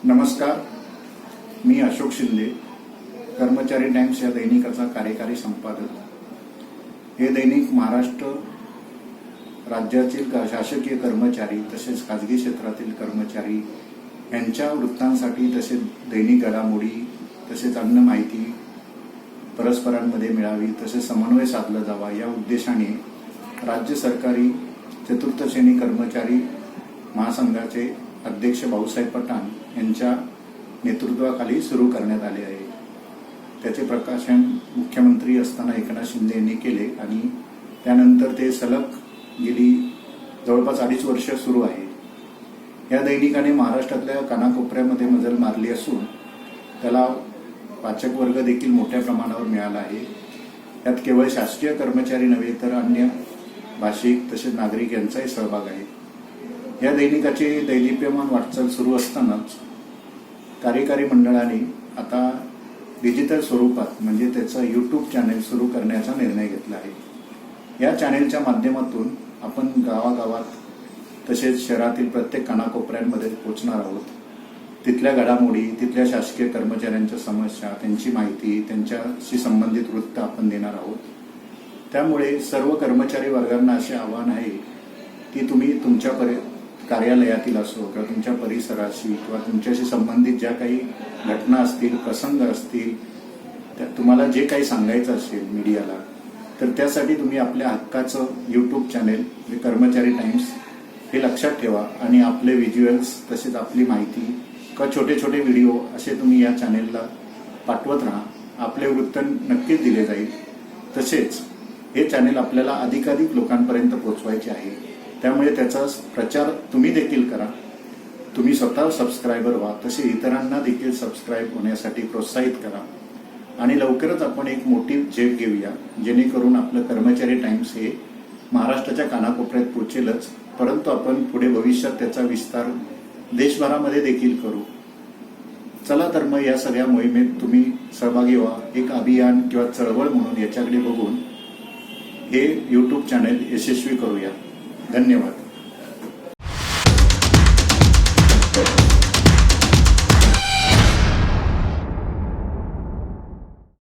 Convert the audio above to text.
नमस्कार, मी अशोक शिंदे, कर्मचारी टाइम्स या दैनिकाचा कार्यकारी संपादक। हे दैनिक महाराष्ट्र राज्यातील शासकीय कर्मचारी तसेच खाजगी क्षेत्रातील कर्मचारी यांच्या वृत्तांसाठी तसेच दैनिक घडामोडी तसेच अन्य माहिती परस्परांमध्ये मिळावी तसेच समन्वय साधला जावा या उद्देशाने राज्य सरकारी चतुर्थ श्रेणी कर्मचारी महासंघाचे अध्यक्ष भाऊसाहेब पठाण यांच्या नेतृत्वाखाली सुरू करण्यात आले आहे। त्याचे प्रकाशन मुख्यमंत्री असताना एकनाथ शिंदे यांनी केले आणि त्यानंतर ते सलग गेली जवळपास 2.5 वर्ष सुरू आहे। या दैनिकाने महाराष्ट्रातल्या कानाकोपऱ्यामध्ये मजल मारली असून त्याला वाचक वर्ग देखील मोठ्या प्रमाणावर मिळाला आहे। यात केवळ शासकीय कर्मचारी नव्हे तर अन्य भाषिक तसेच नागरिक यांचाही सहभाग आहे। या दैनिकाची दैदिप्यमान वाटचाल सुरू असतानाच कार्यकारी मंडळाने आता डिजिटल स्वरूपात म्हणजे त्याचं YouTube चॅनेल सुरू करण्याचा निर्णय घेतला आहे। या चॅनेलच्या माध्यमातून आपण गावागावात तसेच शहरातील प्रत्येक कानाकोपऱ्यांमध्ये पोहोचणार आहोत। तिथल्या घडामोडी, तिथल्या शासकीय कर्मचाऱ्यांच्या समस्या, त्यांची माहिती, त्यांच्याशी संबंधित वृत्त आपण देणार आहोत। त्यामुळे सर्व कर्मचारी वर्गांना असे आवाहन आहे की तुम्ही तुमच्या कार्यालयातील असो किंवा तुमच्या परिसराशी किंवा तुमच्याशी संबंधित ज्या काही घटना असतील, प्रसंग असतील, तुम्हाला जे काही सांगायचं असेल मीडियाला, तर त्यासाठी तुम्ही आपल्या हक्काचं YouTube चॅनेल कर्मचारी टाइम्स हे लक्षात ठेवा आणि आपले व्हिज्युअल्स तसेच आपली माहिती किंवा छोटे छोटे व्हिडिओ असे तुम्ही या चॅनेलला पाठवत राहा। आपले वृत्त नक्कीच दिले जाईल। तसेच हे चॅनेल आपल्याला अधिकाधिक लोकांपर्यंत पोहोचवायचे आहे, त्यामुळे त्याचा प्रचार तुम्ही देखील करा। तुम्ही स्वतः सबस्क्रायबर व्हा, तसे इतरांना देखील सबस्क्राईब होण्यासाठी प्रोत्साहित करा आणि लवकरच आपण एक मोठी झेप घेऊया जेणेकरून आपलं कर्मचारी टाइम्स हे महाराष्ट्राच्या कानाकोपऱ्यात पोहोचेलच, परंतु आपण पुढे भविष्यात त्याचा विस्तार देशभरामध्ये देखील करू। चला तर मग या सगळ्या मोहिमेत तुम्ही सहभागी व्हा। एक अभियान किंवा चळवळ म्हणून याच्याकडे बघून हे YouTube चॅनेल यशस्वी करूया। धन्यवाद।